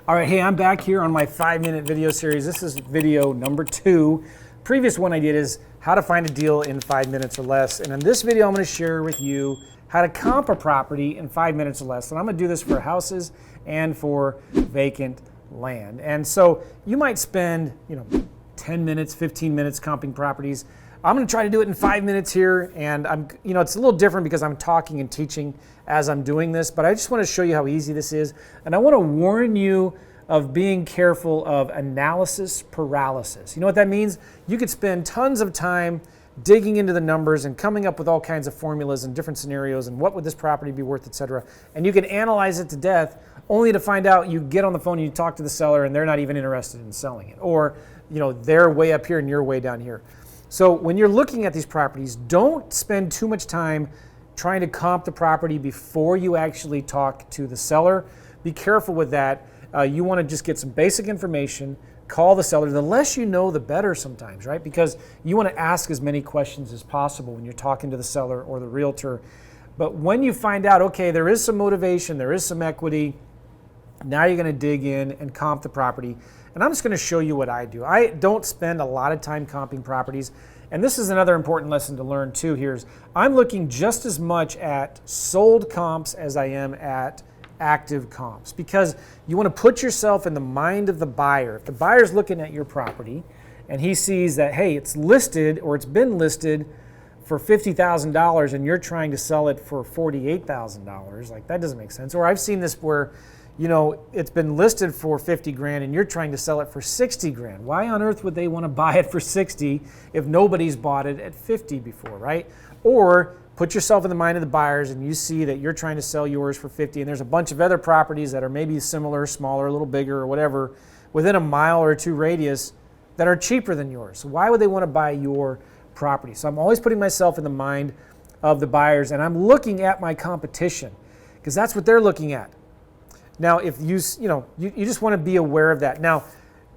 All right, hey, I'm back here on my 5-minute video series. This is video number 2. Previous one I did is how to find a deal in 5 minutes or less. And in this video, I'm going to share with you how to comp a property in 5 minutes or less. And I'm going to do this for houses and for vacant land. And so you might spend, 10 minutes, 15 minutes comping properties. I'm going to try to do it in 5 minutes here, and it's a little different because I'm talking and teaching as I'm doing this, but I just want to show you how easy this is. And I want to warn you of being careful of analysis paralysis. You know what that means? You could spend tons of time digging into the numbers and coming up with all kinds of formulas and different scenarios and what would this property be worth, etc. And you can analyze it to death only to find out you get on the phone and you talk to the seller and they're not even interested in selling it. Or, they're way up here and you're way down here. So when you're looking at these properties, don't spend too much time trying to comp the property before you actually talk to the seller. Be careful with that. You want to just get some basic information, call the seller. The less you know, the better sometimes, right? Because you want to ask as many questions as possible when you're talking to the seller or the realtor. But when you find out, okay, there is some motivation, there is some equity, now you're going to dig in and comp the property. And I'm just going to show you what I do. I don't spend a lot of time comping properties. And this is another important lesson to learn too here is I'm looking just as much at sold comps as I am at active comps, because you want to put yourself in the mind of the buyer. If the buyer's looking at your property and he sees that, hey, it's listed or it's been listed for $50,000 and you're trying to sell it for $48,000, like that doesn't make sense. Or I've seen this where it's been listed for 50 grand and you're trying to sell it for 60 grand. Why on earth would they want to buy it for 60 if nobody's bought it at 50 before, right? Or put yourself in the mind of the buyers and you see that you're trying to sell yours for 50 and there's a bunch of other properties that are maybe similar, smaller, a little bigger or whatever within a mile or two radius that are cheaper than yours. So why would they want to buy your property? So I'm always putting myself in the mind of the buyers and I'm looking at my competition because that's what they're looking at. Now, if you just want to be aware of that. Now,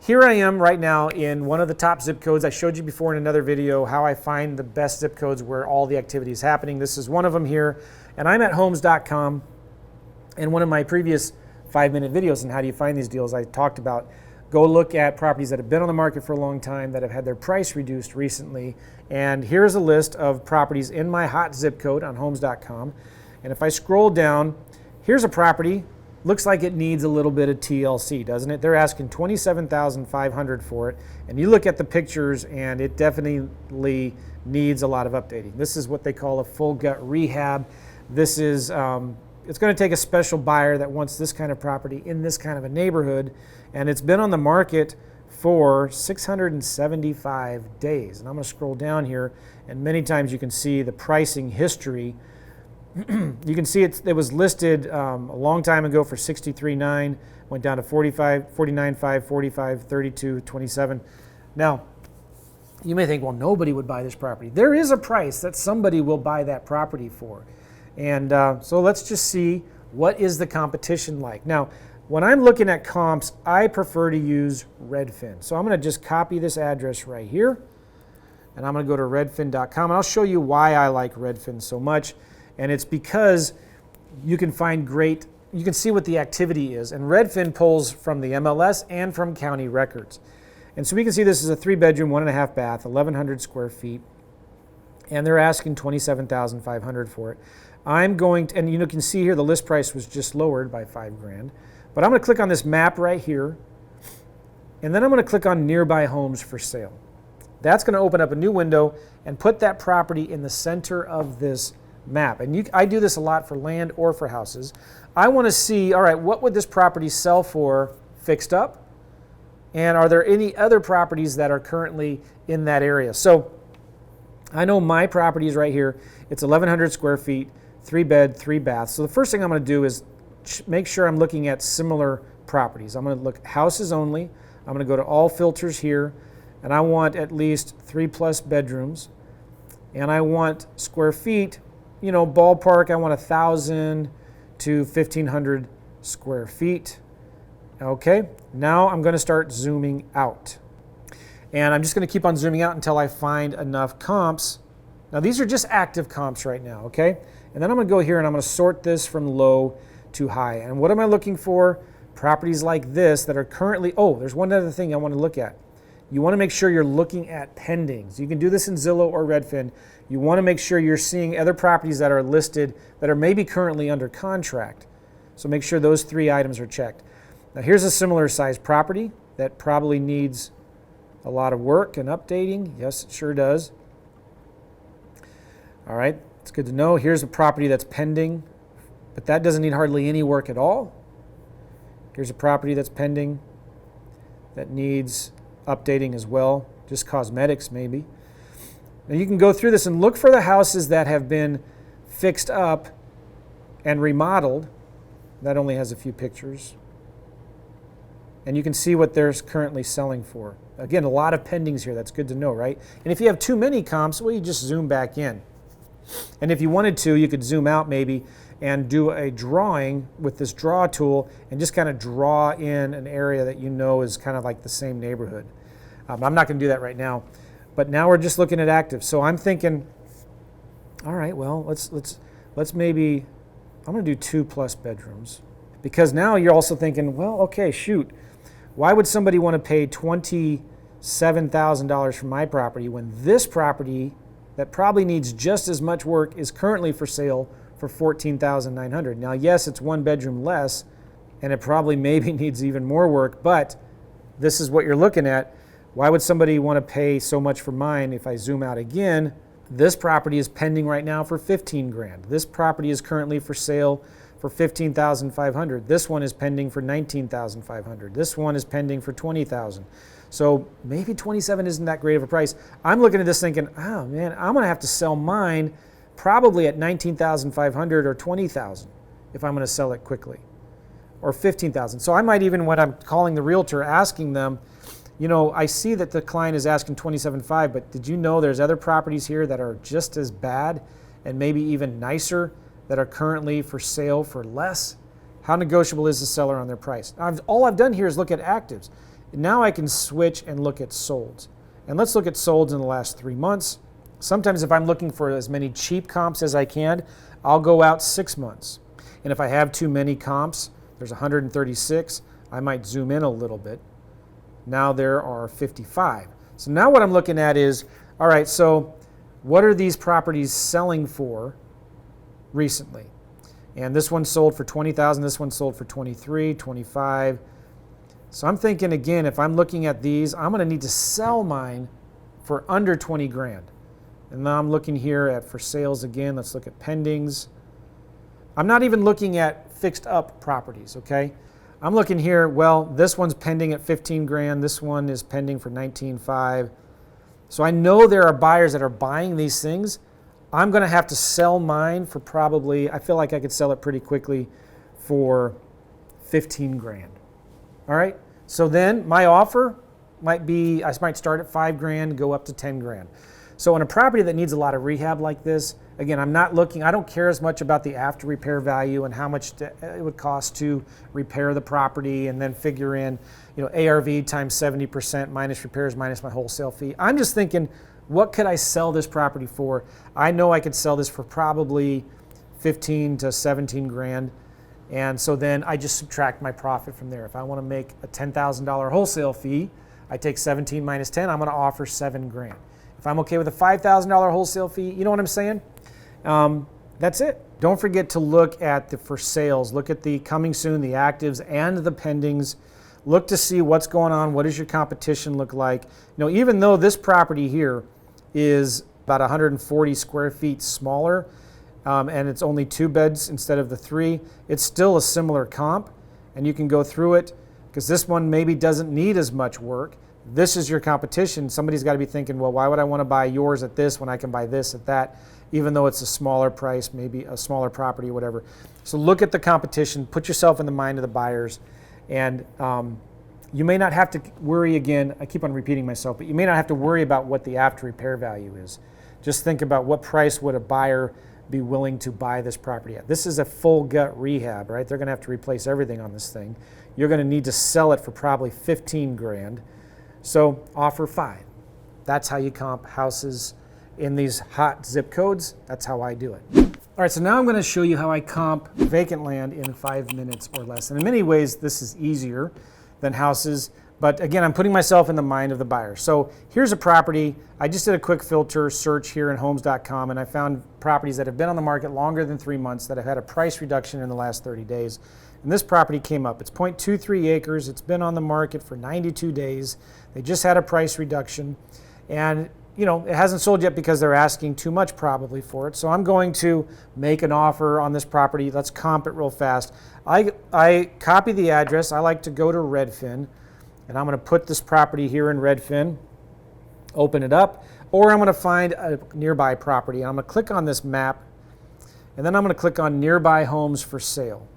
here I am right now in one of the top zip codes. I showed you before in another video how I find the best zip codes where all the activity is happening. This is one of them here. And I'm at homes.com. And one of my previous 5-minute videos on how do you find these deals, I talked about go look at properties that have been on the market for a long time that have had their price reduced recently. And here's a list of properties in my hot zip code on homes.com. And if I scroll down, here's a property. Looks like it needs a little bit of TLC, doesn't it? They're asking $27,500 for it. And you look at the pictures and it definitely needs a lot of updating. This is what they call a full gut rehab. This is, it's going to take a special buyer that wants this kind of property in this kind of a neighborhood. And it's been on the market for 675 days. And I'm going to scroll down here and many times you can see the pricing history. You can see it was listed a long time ago for $63,900, went down to $45,000, $49,500, $45,000, $32,000, $27,000. Now, you may think, well, nobody would buy this property. There is a price that somebody will buy that property for. And so let's just see what is the competition like. Now, when I'm looking at comps, I prefer to use Redfin. So I'm going to just copy this address right here. And I'm going to go to redfin.com. And I'll show you why I like Redfin so much. And it's because you can you can see what the activity is. And Redfin pulls from the MLS and from county records. And so we can see this is a 3-bedroom, 1.5 bath, 1,100 square feet. And they're asking $27,500 for it. And you can see here the list price was just lowered by $5,000. But I'm going to click on this map right here. And then I'm going to click on nearby homes for sale. That's going to open up a new window and put that property in the center of this map. And I do this a lot for land or for houses. I want to see, all right, what would this property sell for fixed up? And are there any other properties that are currently in that area? So I know my property is right here. It's 1,100 square feet, 3-bed, 3-bath. So the first thing I'm going to do is make sure I'm looking at similar properties. I'm going to look houses only. I'm going to go to all filters here. And I want at least 3+ bedrooms. And I want square feet. Ballpark, I want 1,000 to 1,500 square feet. Okay, now I'm going to start zooming out. And I'm just going to keep on zooming out until I find enough comps. Now these are just active comps right now, okay? And then I'm going to go here and I'm going to sort this from low to high. And what am I looking for? Properties like this that are currently, oh, there's one other thing I want to look at. You want to make sure you're looking at pendings. You can do this in Zillow or Redfin. You want to make sure you're seeing other properties that are listed that are maybe currently under contract. So make sure those 3 items are checked. Now here's a similar size property that probably needs a lot of work and updating. Yes, it sure does. All right, it's good to know. Here's a property that's pending, but that doesn't need hardly any work at all. Here's a property that's pending that needs updating as well, just cosmetics maybe. Now you can go through this and look for the houses that have been fixed up and remodeled. That only has a few pictures. And you can see what they're currently selling for. Again, a lot of pendings here. That's good to know, right? And if you have too many comps, well, you just zoom back in. And if you wanted to, you could zoom out maybe and do a drawing with this draw tool and just kind of draw in an area that you know is kind of like the same neighborhood. I'm not going to do that right now, but now we're just looking at active. So I'm thinking, all right, well, let's maybe, I'm going to do 2+ bedrooms, because now you're also thinking, well, okay, shoot, why would somebody want to pay $27,000 for my property when this property that probably needs just as much work is currently for sale for $14,900. Now, yes, it's 1 bedroom less, and it probably maybe needs even more work, but this is what you're looking at. Why would somebody want to pay so much for mine? If I zoom out again, this property is pending right now for $15,000. This property is currently for sale for $15,500. This one is pending for $19,500. This one is pending for $20,000. So maybe 27 isn't that great of a price. I'm looking at this thinking, oh man, I'm going to have to sell mine probably at $19,500 or $20,000 if I'm going to sell it quickly, or $15,000. So I might even, when I'm calling the realtor, asking them, you know, I see that the client is asking $27,500, but did you know there's other properties here that are just as bad and maybe even nicer that are currently for sale for less? How negotiable is the seller on their price? All I've done here is look at actives. Now I can switch and look at solds. And let's look at solds in the last 3 months. Sometimes if I'm looking for as many cheap comps as I can, I'll go out 6 months. And if I have too many comps, there's 136, I might zoom in a little bit. Now there are 55. So now what I'm looking at is, all right, so what are these properties selling for recently? And this one sold for $20,000, this one sold for $23,000, $25,000. So I'm thinking, again, if I'm looking at these, I'm going to need to sell mine for under $20,000. And now I'm looking here at for sales again. Let's look at pendings. I'm not even looking at fixed up properties, okay? I'm looking here, well, this one's pending at $15,000. This one is pending for $19,500. So I know there are buyers that are buying these things. I'm going to have to sell mine for probably, I feel like I could sell it pretty quickly for $15,000. All right, so then my offer might be, I might start at $5,000, go up to $10,000. So in a property that needs a lot of rehab like this, again, I'm not looking, I don't care as much about the after repair value and how much it would cost to repair the property and then figure in, you know, ARV times 70% minus repairs minus my wholesale fee. I'm just thinking, what could I sell this property for? I know I could sell this for probably $15,000 to $17,000. And so then I just subtract my profit from there. If I want to make a $10,000 wholesale fee, I take 17 minus 10, I'm going to offer $7,000. If I'm okay with a $5,000 wholesale fee, you know what I'm saying? That's it. Don't forget to look at the for sales. Look at the coming soon, the actives, and the pendings. Look to see what's going on. What does your competition look like? You know, even though this property here is about 140 square feet smaller, and it's only 2 beds instead of the 3, it's still a similar comp, and you can go through it because this one maybe doesn't need as much work. This is your competition. Somebody's got to be thinking, well, why would I want to buy yours at this when I can buy this at that, even though it's a smaller price, maybe a smaller property or whatever. So look at the competition, put yourself in the mind of the buyers, and you may not have to worry, again, I keep on repeating myself, but you may not have to worry about what the after repair value is. Just think about what price would a buyer be willing to buy this property at. This is a full gut rehab, right? They're going to have to replace everything on this thing. You're going to need to sell it for probably $15,000. So offer $5,000. That's how you comp houses in these hot zip codes. That's how I do it. All right, so now I'm going to show you how I comp vacant land in 5 minutes or less. And in many ways, this is easier than houses. But again, I'm putting myself in the mind of the buyer. So here's a property. I just did a quick filter search here in homes.com, and I found properties that have been on the market longer than 3 months that have had a price reduction in the last 30 days. And this property came up. It's 0.23 acres. It's been on the market for 92 days. They just had a price reduction. And you know, it hasn't sold yet because they're asking too much probably for it. So I'm going to make an offer on this property. Let's comp it real fast. I copy the address. I like to go to Redfin, and I'm going to put this property here in Redfin, open it up, or I'm going to find a nearby property. And I'm going to click on this map, and then I'm going to click on nearby homes for sale.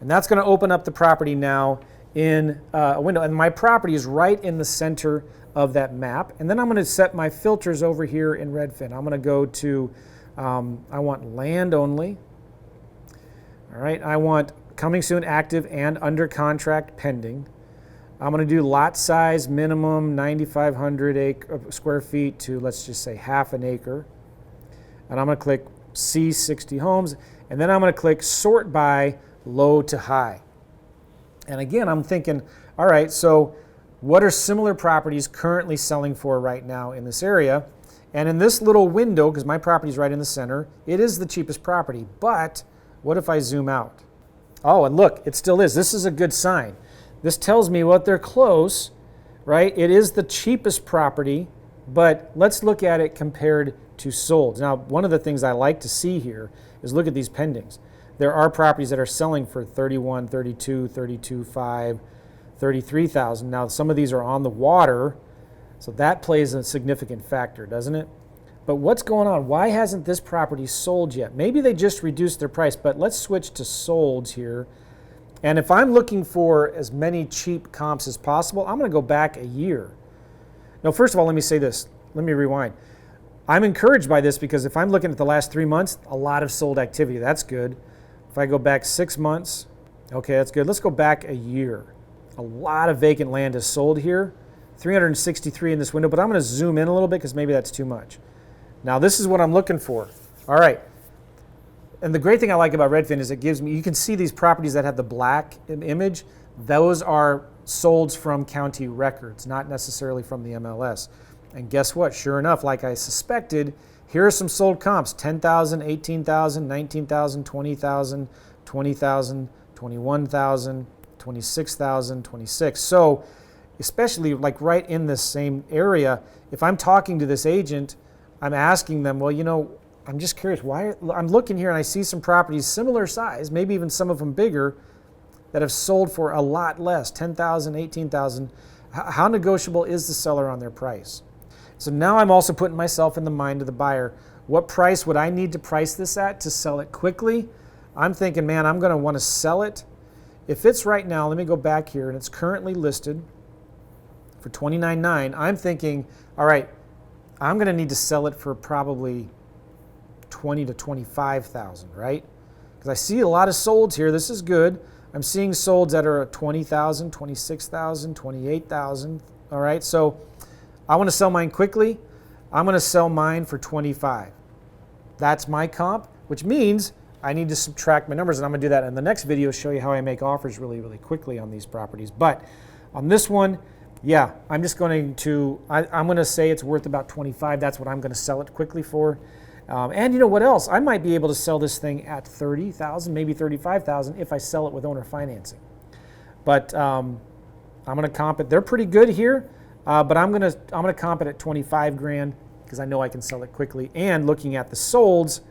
And that's going to open up the property now in a window. And my property is right in the center of that map. And then I'm going to set my filters over here in Redfin. I'm going to go to, I want land only. All right, I want coming soon, active, and under contract pending. I'm going to do lot size minimum 9,500 square feet to, let's just say, half an acre. And I'm going to click see 60 homes. And then I'm going to click sort by low to high. And again, I'm thinking, all right, so what are similar properties currently selling for right now in this area? And in this little window, because my property is right in the center, it is the cheapest property. But what if I zoom out? Oh, and look, it still is. This is a good sign. This tells me what they're close, right? It is the cheapest property, but let's look at it compared to sold. Now, one of the things I like to see here is look at these pendings. There are properties that are selling for 31, 32, 32.5, 33,000. Now, some of these are on the water, so that plays a significant factor, doesn't it? But what's going on? Why hasn't this property sold yet? Maybe they just reduced their price, but let's switch to solds here. And if I'm looking for as many cheap comps as possible, I'm going to go back a year. Now, first of all, let me say this. Let me rewind. I'm encouraged by this because if I'm looking at the last 3 months, a lot of sold activity. That's good. If I go back 6 months, okay, that's good. Let's go back a year. A lot of vacant land is sold here, 363 in this window, but I'm going to zoom in a little bit because maybe that's too much. Now, this is what I'm looking for. All right. And the great thing I like about Redfin is it gives me, you can see these properties that have the black image. Those are solds from county records, not necessarily from the MLS. And guess what? Sure enough, like I suspected, here are some sold comps: 10,000, 18,000, 19,000, 20,000, 20,000, 21,000. 26,000, 26. So especially like right in this same area, if I'm talking to this agent, I'm asking them, well, you know, I'm just curious, why I'm looking here and I see some properties similar size, maybe even some of them bigger, that have sold for a lot less, 10,000, 18,000. How negotiable is the seller on their price? So now I'm also putting myself in the mind of the buyer. What price would I need to price this at to sell it quickly? I'm thinking, man, I'm going to want to sell it. If it's right now, let me go back here, and it's currently listed for $29,900, I'm thinking, all right, I'm going to need to sell it for probably $20,000 to $25,000, right? Because I see a lot of solds here. This is good. I'm seeing solds that are at $20,000, $26,000, $28,000. All right, so I want to sell mine quickly. I'm going to sell mine for $25,000. That's my comp, which means I need to subtract my numbers, and I'm going to do that in the next video, show you how I make offers really, really quickly on these properties. But on this one, yeah, I'm just going to, I'm going to say it's worth about $25,000. That's what I'm going to sell it quickly for. And you know what else? I might be able to sell this thing at $30,000, maybe $35,000 if I sell it with owner financing. But I'm going to comp it. They're pretty good here, but I'm going to comp it at $25,000 because I know I can sell it quickly. And looking at the solds,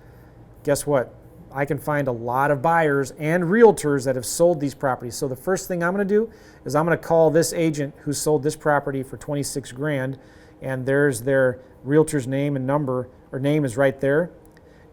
guess what? I can find a lot of buyers and realtors that have sold these properties. So the first thing I'm going to do is I'm going to call this agent who sold this property for $26,000, and there's their realtor's name and number, or name is right there,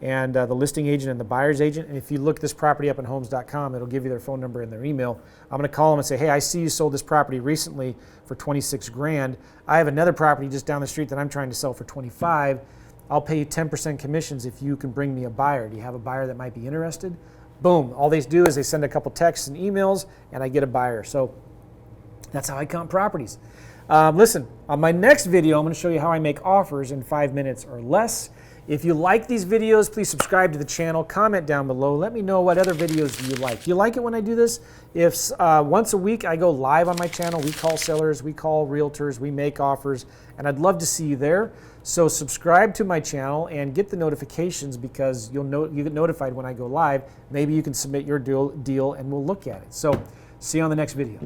and the listing agent and the buyer's agent. And if you look this property up on homes.com, it'll give you their phone number and their email. I'm going to call them and say, hey, I see you sold this property recently for $26,000. I have another property just down the street that I'm trying to sell for $25,000. I'll pay you 10% commissions if you can bring me a buyer. Do you have a buyer that might be interested? Boom. All they do is they send a couple texts and emails, and I get a buyer. So that's how I comp properties. Listen, on my next video, I'm going to show you how I make offers in 5 minutes or less. If you like these videos, please subscribe to the channel, comment down below. Let me know what other videos do you like. Do you like it when I do this? If once a week I go live on my channel, we call sellers, we call realtors, we make offers, and I'd love to see you there. So subscribe to my channel and get the notifications because you get notified when I go live. Maybe you can submit your deal and we'll look at it. So see you on the next video.